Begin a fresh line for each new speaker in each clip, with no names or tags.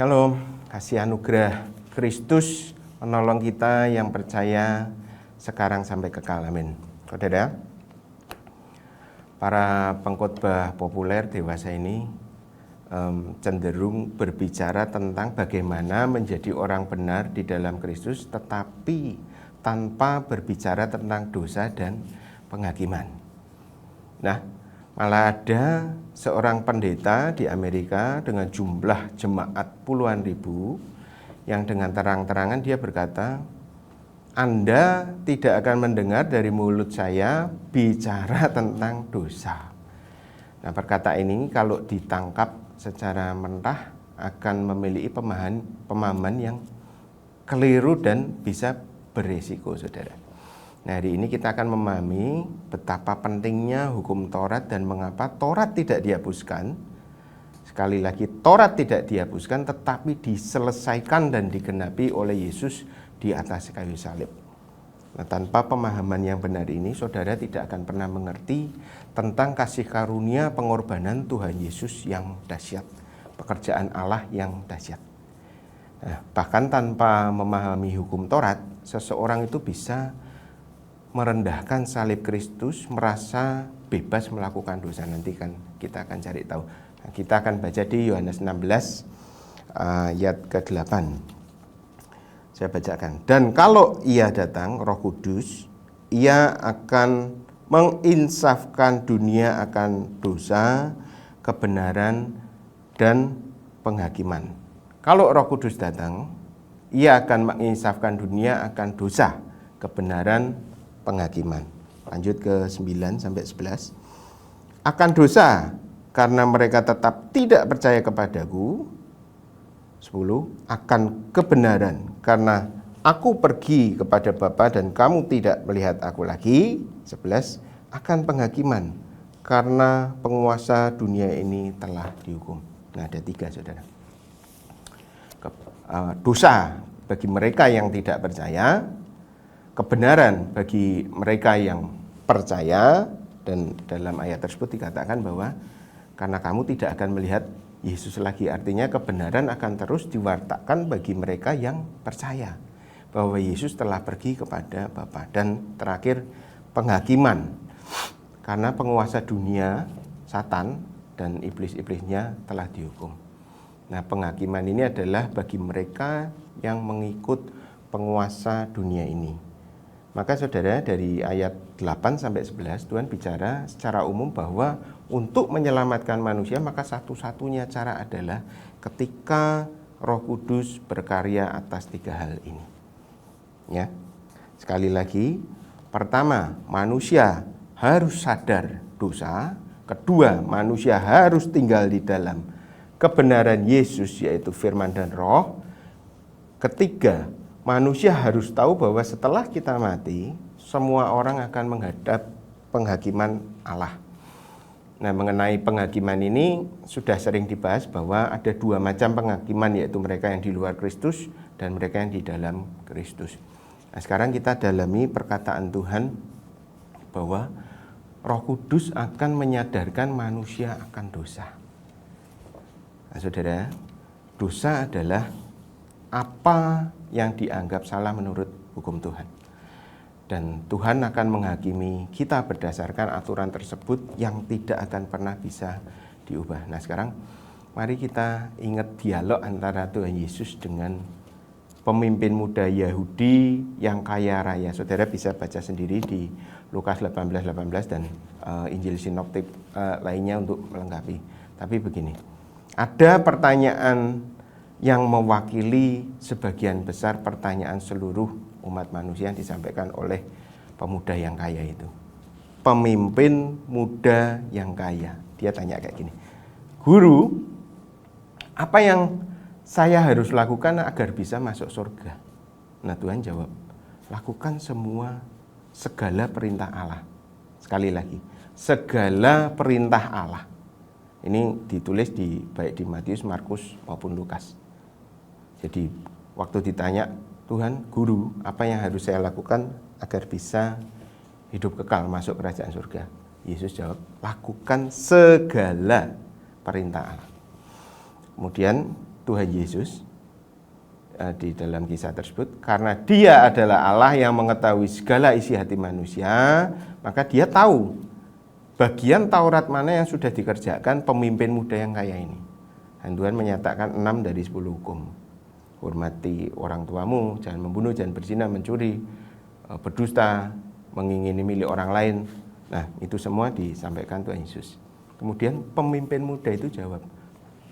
Shalom, kasih anugerah Kristus menolong kita yang percaya sekarang sampai kekal. Amin. Saudara, para pengkhotbah populer dewasa ini cenderung berbicara tentang bagaimana menjadi orang benar di dalam Kristus, tetapi tanpa berbicara tentang dosa dan penghakiman. Nah, malah ada seorang pendeta di Amerika dengan jumlah jemaat puluhan ribu yang dengan terang-terangan dia berkata, Anda tidak akan mendengar dari mulut saya bicara tentang dosa. Nah, perkataan ini kalau ditangkap secara mentah akan memiliki pemahaman yang keliru dan bisa beresiko, saudara. Nah, hari ini kita akan memahami betapa pentingnya hukum Taurat dan mengapa Taurat tidak dihapuskan. Sekali lagi, Taurat tidak dihapuskan tetapi diselesaikan dan digenapi oleh Yesus di atas kayu salib. Nah, tanpa pemahaman yang benar ini, saudara tidak akan pernah mengerti tentang kasih karunia pengorbanan Tuhan Yesus yang dahsyat, pekerjaan Allah yang dahsyat. Nah, bahkan tanpa memahami hukum Taurat, seseorang itu bisa merendahkan salib Kristus, merasa bebas melakukan dosa. Nanti kan kita akan cari tahu. Nah, kita akan baca di Yohanes 16 ayat ke-8. Saya bacakan. Dan kalau ia datang, Roh Kudus, ia akan menginsafkan dunia akan dosa, kebenaran, dan penghakiman. Kalau Roh Kudus datang, ia akan menginsafkan dunia akan dosa, kebenaran, penghakiman. Lanjut ke 9-11. Akan dosa karena mereka tetap tidak percaya kepadaku. 10. Akan kebenaran karena aku pergi kepada Bapa dan kamu tidak melihat aku lagi. 11. Akan penghakiman karena penguasa dunia ini telah dihukum. Nah, ada 3, saudara. Dosa bagi mereka yang tidak percaya, kebenaran bagi mereka yang percaya, dan dalam ayat tersebut dikatakan bahwa karena kamu tidak akan melihat Yesus lagi, artinya kebenaran akan terus diwartakan bagi mereka yang percaya bahwa Yesus telah pergi kepada Bapa. Dan terakhir, penghakiman karena penguasa dunia, Satan dan iblis-iblisnya telah dihukum. Nah, penghakiman ini adalah bagi mereka yang mengikut penguasa dunia ini. Maka saudara, dari ayat 8-11 Tuhan bicara secara umum bahwa untuk menyelamatkan manusia maka satu-satunya cara adalah ketika Roh Kudus berkarya atas 3 hal ini. Ya. Sekali lagi, pertama, manusia harus sadar dosa. Kedua, manusia harus tinggal di dalam kebenaran Yesus, yaitu firman dan roh. Ketiga, manusia harus tahu bahwa setelah kita mati, semua orang akan menghadap penghakiman Allah. Nah, mengenai penghakiman ini sudah sering dibahas bahwa ada 2 macam penghakiman, yaitu mereka yang di luar Kristus dan mereka yang di dalam Kristus. Nah, sekarang kita dalami perkataan Tuhan bahwa Roh Kudus akan menyadarkan manusia akan dosa. Nah, saudara, dosa adalah apa yang dianggap salah menurut hukum Tuhan. Dan Tuhan akan menghakimi kita berdasarkan aturan tersebut yang tidak akan pernah bisa diubah. Nah, sekarang mari kita ingat dialog antara Tuhan Yesus dengan pemimpin muda Yahudi yang kaya raya. Saudara bisa baca sendiri di Lukas 18:18 dan Injil Sinoptik lainnya untuk melengkapi. Tapi begini, ada pertanyaan yang mewakili sebagian besar pertanyaan seluruh umat manusia yang disampaikan oleh pemuda yang kaya itu. Pemimpin muda yang kaya, dia tanya kayak gini, Guru, apa yang saya harus lakukan agar bisa masuk surga? Nah, Tuhan jawab, lakukan segala perintah Allah. Sekali lagi, segala perintah Allah. Ini ditulis baik di Matius, Markus maupun Lukas. Jadi waktu ditanya, Tuhan, Guru, apa yang harus saya lakukan agar bisa hidup kekal masuk kerajaan surga? Yesus jawab, lakukan segala perintah Allah. Kemudian Tuhan Yesus di dalam kisah tersebut, karena dia adalah Allah yang mengetahui segala isi hati manusia, maka dia tahu bagian Taurat mana yang sudah dikerjakan pemimpin muda yang kaya ini. Dan Tuhan menyatakan 6 dari 10 hukum. Hormati orang tuamu, jangan membunuh, jangan berzina, mencuri, berdusta, mengingini milik orang lain. Nah, itu semua disampaikan Tuhan Yesus. Kemudian pemimpin muda itu jawab,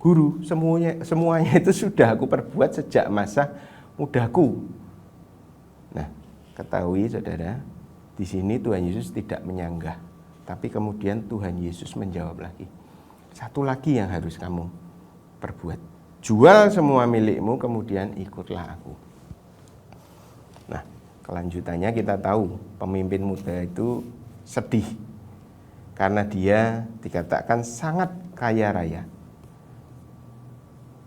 Guru, semuanya itu sudah aku perbuat sejak masa mudaku. Nah, ketahui saudara, di sini Tuhan Yesus tidak menyanggah. Tapi kemudian Tuhan Yesus menjawab lagi. Satu lagi yang harus kamu perbuat. Jual semua milikmu, kemudian ikutlah aku. Nah, kelanjutannya kita tahu pemimpin muda itu sedih. Karena dia dikatakan sangat kaya raya.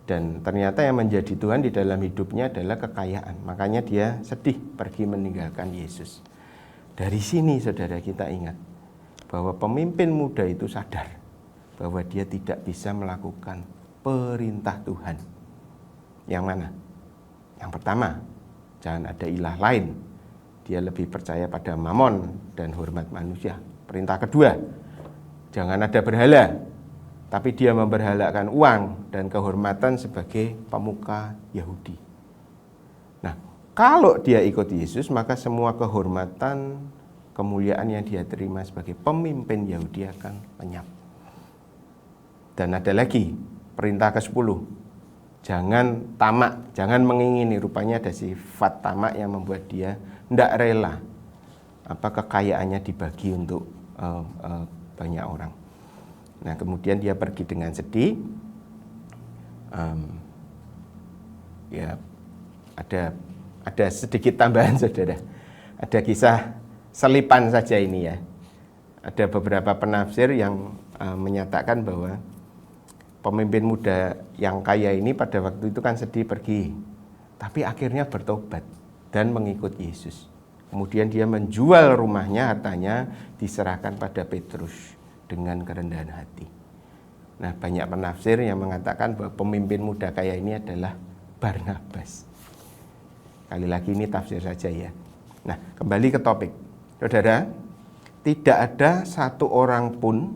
Dan ternyata yang menjadi Tuhan di dalam hidupnya adalah kekayaan. Makanya dia sedih pergi meninggalkan Yesus. Dari sini saudara kita ingat bahwa pemimpin muda itu sadar bahwa dia tidak bisa melakukan perintah Tuhan. Yang mana? Yang pertama, jangan ada ilah lain. Dia lebih percaya pada mamon dan hormat manusia. Perintah kedua, jangan ada berhala. Tapi dia memberhalakan uang dan kehormatan sebagai pemuka Yahudi. Nah, kalau dia ikut Yesus, maka semua kehormatan, kemuliaan yang dia terima sebagai pemimpin Yahudi akan lenyap. Dan ada lagi, perintah ke-10. Jangan tamak, jangan mengingini. Rupanya ada sifat tamak yang membuat dia tidak rela kekayaannya dibagi untuk banyak orang. Nah, kemudian dia pergi dengan sedih. Ya, ada sedikit tambahan saudara. Ada kisah selipan saja ini ya. Ada beberapa penafsir yang menyatakan bahwa pemimpin muda yang kaya ini pada waktu itu kan sedih pergi, tapi akhirnya bertobat dan mengikut Yesus. Kemudian dia menjual rumahnya, hartanya diserahkan pada Petrus dengan kerendahan hati. Nah, banyak penafsir yang mengatakan bahwa pemimpin muda kaya ini adalah Barnabas. Kali lagi ini tafsir saja ya. Nah, kembali ke topik. Saudara, tidak ada satu orang pun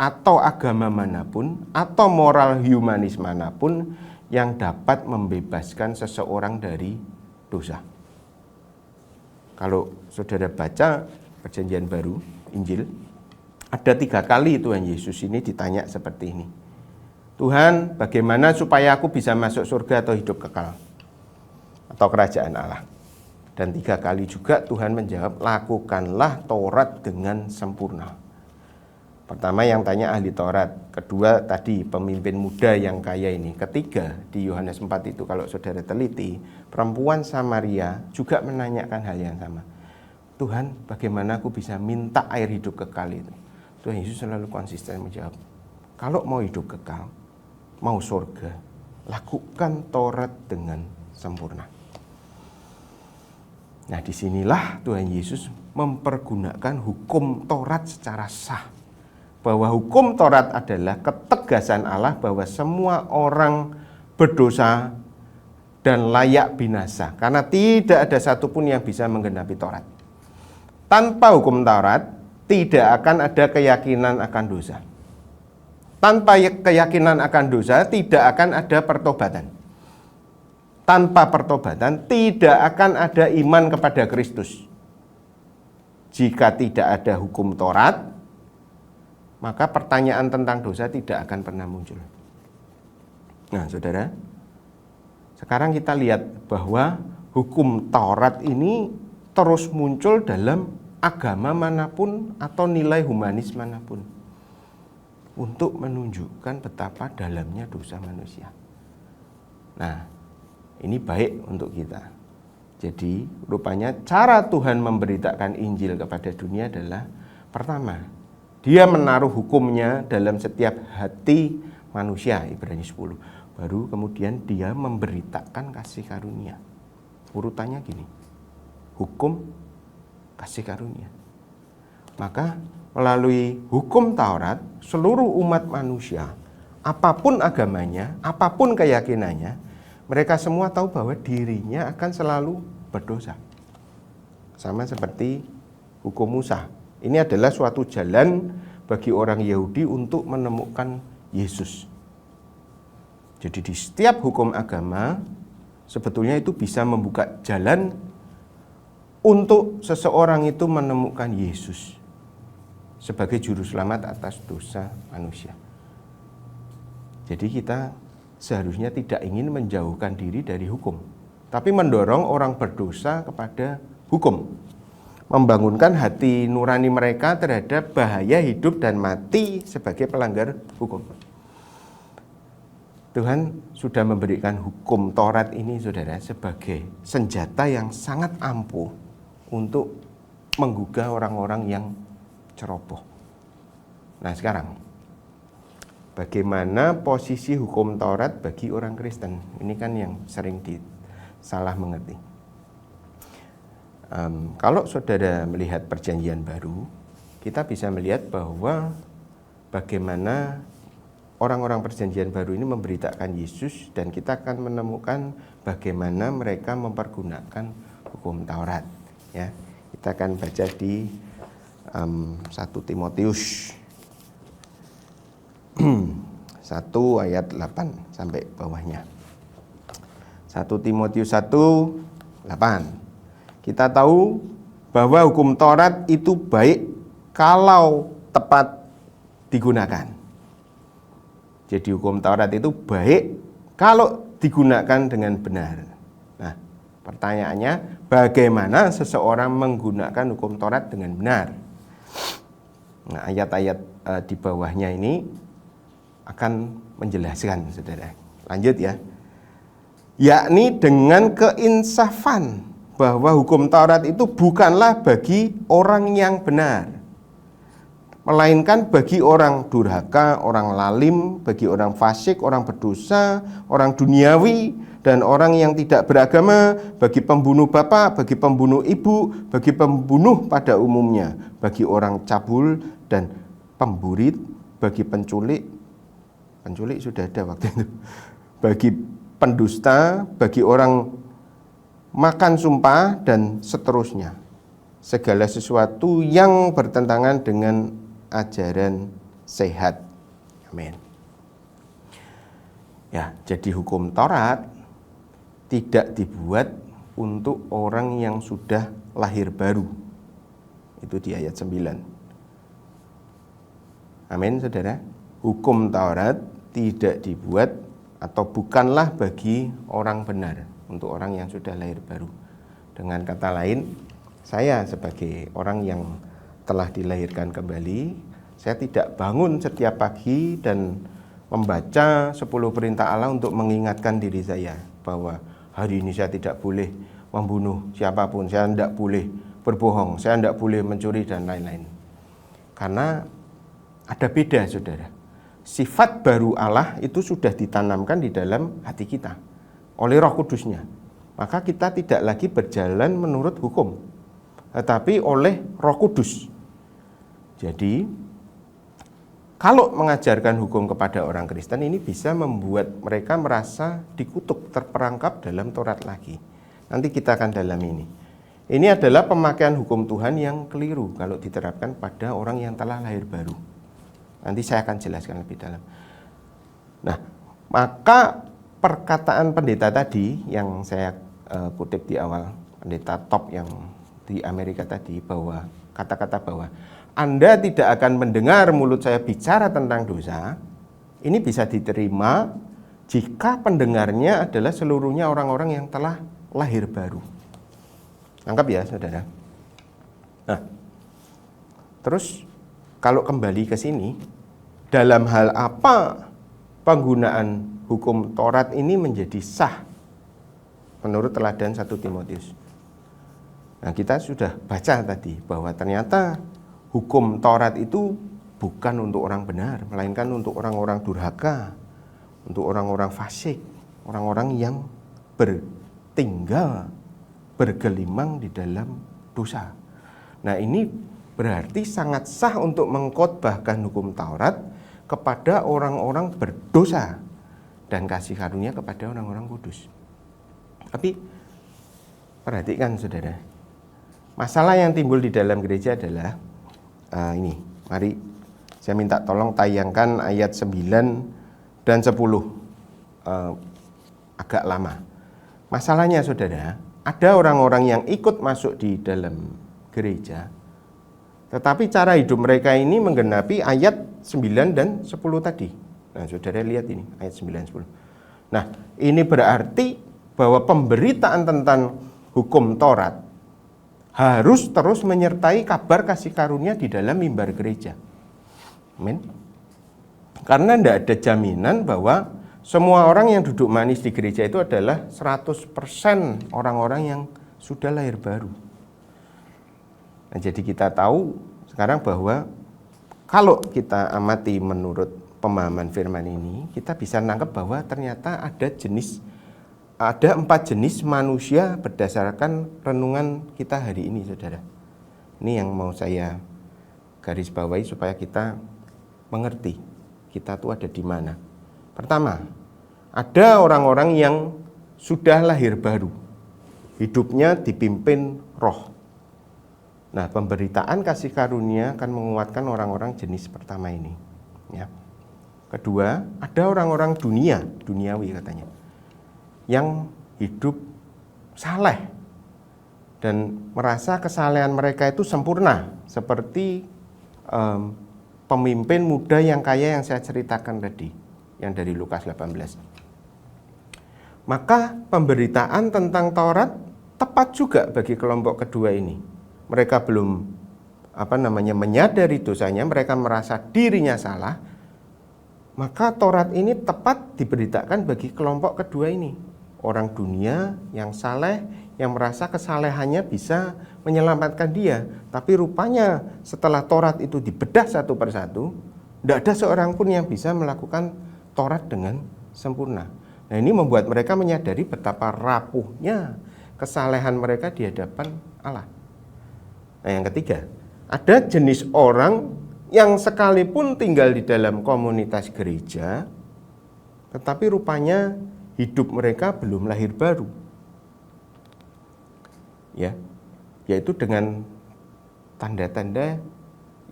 atau agama manapun atau moral humanis manapun yang dapat membebaskan seseorang dari dosa. Kalau saudara baca Perjanjian Baru, Injil, ada 3 kali Tuhan Yesus ini ditanya seperti ini. Tuhan, bagaimana supaya aku bisa masuk surga atau hidup kekal? Atau kerajaan Allah? Dan 3 kali juga Tuhan menjawab, lakukanlah Taurat dengan sempurna. Pertama yang tanya ahli Taurat. Kedua tadi pemimpin muda yang kaya ini. Ketiga di Yohanes 4 itu kalau saudara teliti, perempuan Samaria juga menanyakan hal yang sama. Tuhan, bagaimana aku bisa minta air hidup kekal itu? Tuhan Yesus selalu konsisten menjawab, kalau mau hidup kekal, mau surga, lakukan Taurat dengan sempurna. Nah, disinilah Tuhan Yesus mempergunakan hukum Taurat secara sah. Bahwa hukum Taurat adalah ketegasan Allah bahwa semua orang berdosa dan layak binasa. Karena tidak ada satupun yang bisa menggenapi Taurat. Tanpa hukum Taurat, tidak akan ada keyakinan akan dosa. Tanpa keyakinan akan dosa, tidak akan ada pertobatan. Tanpa pertobatan, tidak akan ada iman kepada Kristus. Jika tidak ada hukum Taurat, maka pertanyaan tentang dosa tidak akan pernah muncul. Nah, saudara, sekarang kita lihat bahwa hukum Taurat ini terus muncul dalam agama manapun atau nilai humanis manapun untuk menunjukkan betapa dalamnya dosa manusia. Nah, ini baik untuk kita. Jadi, rupanya cara Tuhan memberitakan Injil kepada dunia adalah pertama, Dia menaruh hukumnya dalam setiap hati manusia, Ibrani 10. Baru kemudian Dia memberitakan kasih karunia. Urutannya gini, hukum, kasih karunia. Maka melalui hukum Taurat, seluruh umat manusia apapun agamanya, apapun keyakinannya, mereka semua tahu bahwa dirinya akan selalu berdosa. Sama seperti hukum Musa. Ini adalah suatu jalan bagi orang Yahudi untuk menemukan Yesus. Jadi di setiap hukum agama, sebetulnya itu bisa membuka jalan untuk seseorang itu menemukan Yesus sebagai juru selamat atas dosa manusia. Jadi kita seharusnya tidak ingin menjauhkan diri dari hukum, tapi mendorong orang berdosa kepada hukum, membangunkan hati nurani mereka terhadap bahaya hidup dan mati sebagai pelanggar hukum. Tuhan sudah memberikan hukum Taurat ini, saudara, sebagai senjata yang sangat ampuh untuk menggugah orang-orang yang ceroboh. Nah sekarang, bagaimana posisi hukum Taurat bagi orang Kristen? Ini kan yang sering disalah mengerti. Kalau saudara melihat perjanjian baru, kita bisa melihat bahwa bagaimana orang-orang perjanjian baru ini memberitakan Yesus, dan kita akan menemukan bagaimana mereka mempergunakan hukum Taurat. Ya, kita akan baca di 1 Timotius 1 ayat 8 sampai bawahnya. 1 Timotius 1:8. Kita tahu bahwa hukum Taurat itu baik kalau tepat digunakan. Jadi hukum Taurat itu baik kalau digunakan dengan benar. Nah, pertanyaannya, bagaimana seseorang menggunakan hukum Taurat dengan benar? Nah, ayat-ayat di bawahnya ini akan menjelaskan, saudara. Lanjut ya. Yakni dengan keinsafan, bahwa hukum Taurat itu bukanlah bagi orang yang benar, melainkan bagi orang durhaka, orang lalim, bagi orang fasik, orang berdosa, orang duniawi, dan orang yang tidak beragama, bagi pembunuh bapa, bagi pembunuh ibu, bagi pembunuh pada umumnya, bagi orang cabul dan pemburit, bagi penculik sudah ada waktu itu, bagi pendusta, bagi orang makan sumpah, dan seterusnya. Segala sesuatu yang bertentangan dengan ajaran sehat. Amin. Ya, jadi hukum Taurat tidak dibuat untuk orang yang sudah lahir baru. Itu di ayat 9. Amin, saudara. Hukum Taurat tidak dibuat atau bukanlah bagi orang benar, untuk orang yang sudah lahir baru. Dengan kata lain, saya sebagai orang yang telah dilahirkan kembali, saya tidak bangun setiap pagi dan membaca 10 perintah Allah untuk mengingatkan diri saya bahwa hari ini saya tidak boleh membunuh siapapun, saya tidak boleh berbohong, saya tidak boleh mencuri, dan lain-lain. Karena ada beda, saudara. Sifat baru Allah itu sudah ditanamkan di dalam hati kita oleh Roh Kudusnya. Maka kita tidak lagi berjalan menurut hukum, tetapi oleh Roh Kudus. Jadi kalau mengajarkan hukum kepada orang Kristen ini bisa membuat mereka merasa dikutuk, terperangkap dalam Taurat lagi. Nanti kita akan dalam ini. Ini adalah pemakaian hukum Tuhan yang keliru kalau diterapkan pada orang yang telah lahir baru. Nanti saya akan jelaskan lebih dalam. Nah, maka perkataan pendeta tadi yang saya kutip di awal, pendeta top yang di Amerika tadi, bahwa kata-kata bahwa Anda tidak akan mendengar mulut saya bicara tentang dosa, ini bisa diterima jika pendengarnya adalah seluruhnya orang-orang yang telah lahir baru. Anggap ya, saudara. Nah, terus kalau kembali ke sini, dalam hal apa penggunaan hukum Taurat ini menjadi sah menurut teladan 1 Timotius? Nah, kita sudah baca tadi bahwa ternyata hukum Taurat itu bukan untuk orang benar, melainkan untuk orang-orang durhaka, untuk orang-orang fasik, orang-orang yang bertinggal, bergelimang di dalam dosa. Nah, ini berarti sangat sah untuk mengkhotbahkan hukum Taurat kepada orang-orang berdosa dan kasih karunia kepada orang-orang kudus. Tapi perhatikan saudara, masalah yang timbul di dalam gereja adalah ini. Mari saya minta tolong tayangkan ayat 9 dan 10, agak lama. Masalahnya saudara, ada orang-orang yang ikut masuk di dalam gereja, tetapi cara hidup mereka ini menggenapi ayat 9 dan 10 tadi. Nah saudara lihat ini, ayat 9 dan 10. Nah ini berarti bahwa pemberitaan tentang hukum Taurat harus terus menyertai kabar kasih karunia di dalam mimbar gereja. Amin. Karena tidak ada jaminan bahwa semua orang yang duduk manis di gereja itu adalah 100% orang-orang yang sudah lahir baru. Nah, jadi kita tahu sekarang bahwa kalau kita amati menurut pemahaman firman ini, kita bisa nangkep bahwa ternyata ada 4 jenis manusia berdasarkan renungan kita hari ini, saudara. Ini yang mau saya garis bawahi supaya kita mengerti kita tuh ada di mana. Pertama, ada orang-orang yang sudah lahir baru, hidupnya dipimpin Roh. Nah, pemberitaan kasih karunia akan menguatkan orang-orang jenis pertama ini. Ya. Kedua, ada orang-orang duniawi katanya, yang hidup saleh dan merasa kesalehan mereka itu sempurna, seperti pemimpin muda yang kaya yang saya ceritakan tadi, yang dari Lukas 18. Maka pemberitaan tentang Taurat tepat juga bagi kelompok kedua ini. Mereka belum menyadari dosanya, mereka merasa dirinya salah. Maka Taurat ini tepat diberitakan bagi kelompok kedua ini. Orang dunia yang saleh, yang merasa kesalehannya bisa menyelamatkan dia. Tapi rupanya setelah Taurat itu dibedah satu persatu, tidak ada seorang pun yang bisa melakukan Taurat dengan sempurna. Nah ini membuat mereka menyadari betapa rapuhnya kesalehan mereka di hadapan Allah. Nah yang ketiga, ada jenis orang yang sekalipun tinggal di dalam komunitas gereja, tetapi rupanya hidup mereka belum lahir baru. Ya, yaitu dengan tanda-tanda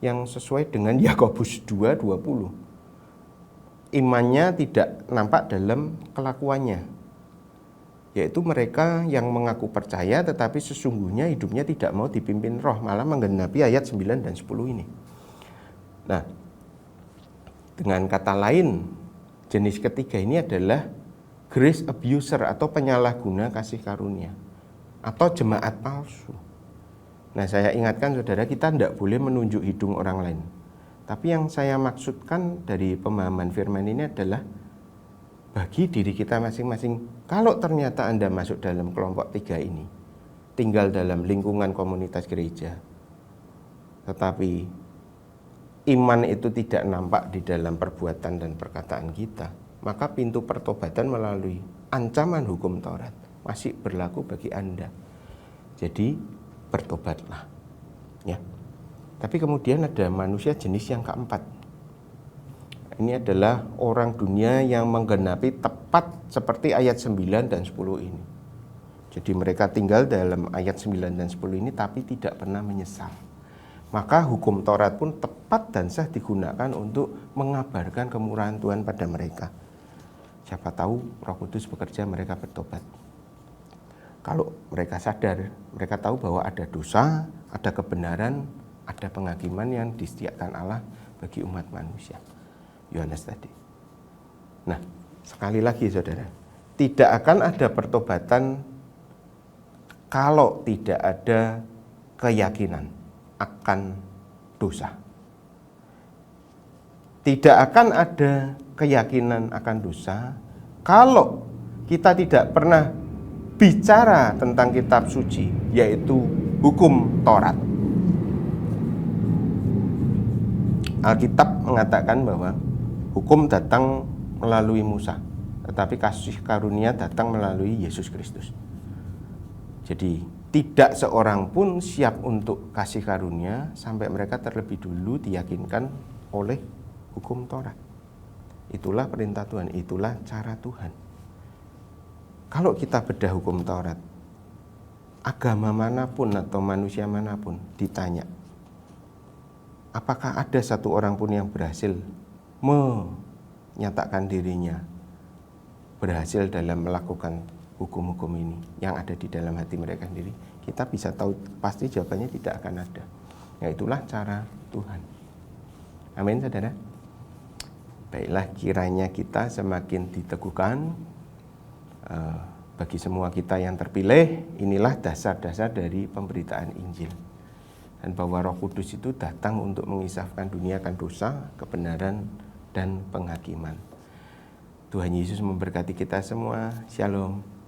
yang sesuai dengan Yakobus 2:20. Imannya tidak nampak dalam kelakuannya. Yaitu mereka yang mengaku percaya tetapi sesungguhnya hidupnya tidak mau dipimpin Roh, malah menggenapi ayat 9 dan 10 ini. Nah, dengan kata lain, jenis ketiga ini adalah grace abuser atau penyalahguna kasih karunia atau jemaat palsu. Nah saya ingatkan saudara, kita tidak boleh menunjuk hidung orang lain. Tapi yang saya maksudkan dari pemahaman firman ini adalah bagi diri kita masing-masing. Kalau ternyata Anda masuk dalam kelompok 3 ini, tinggal dalam lingkungan komunitas gereja, tetapi iman itu tidak nampak di dalam perbuatan dan perkataan kita, maka pintu pertobatan melalui ancaman hukum Taurat masih berlaku bagi Anda. Jadi bertobatlah. Ya. Tapi kemudian ada manusia jenis yang keempat. Ini adalah orang dunia yang menggenapi tepat seperti ayat 9 dan 10 ini. Jadi mereka tinggal dalam ayat 9 dan 10 ini tapi tidak pernah menyesal. Maka hukum Taurat pun tepat dan sah digunakan untuk mengabarkan kemurahan Tuhan pada mereka. Siapa tahu Roh Kudus bekerja, mereka bertobat. Kalau mereka sadar, mereka tahu bahwa ada dosa, ada kebenaran, ada penghakiman yang disediakan Allah bagi umat manusia. Yohanes tadi. Nah, sekali lagi saudara, tidak akan ada pertobatan kalau tidak ada keyakinan akan dosa. Tidak akan ada keyakinan akan dosa kalau kita tidak pernah bicara tentang kitab suci, yaitu hukum Taurat. Alkitab mengatakan bahwa hukum datang melalui Musa, tetapi kasih karunia datang melalui Yesus Kristus. Jadi tidak seorang pun siap untuk kasih karunia sampai mereka terlebih dulu diyakinkan oleh hukum Taurat. Itulah perintah Tuhan, itulah cara Tuhan. Kalau kita bedah hukum Taurat, agama manapun atau manusia manapun ditanya, apakah ada satu orang pun yang berhasil menyatakan dirinya berhasil dalam melakukan hukum-hukum ini yang ada di dalam hati mereka sendiri? Kita bisa tahu pasti jawabannya tidak akan ada. Ya, itulah cara Tuhan. Amin, saudara. Baiklah, kiranya kita semakin diteguhkan. Bagi semua kita yang terpilih, inilah dasar-dasar dari pemberitaan Injil. Dan bahwa Roh Kudus itu datang untuk mengisahkan dunia akan dosa, kebenaran, dan penghakiman. Tuhan Yesus memberkati kita semua. Shalom.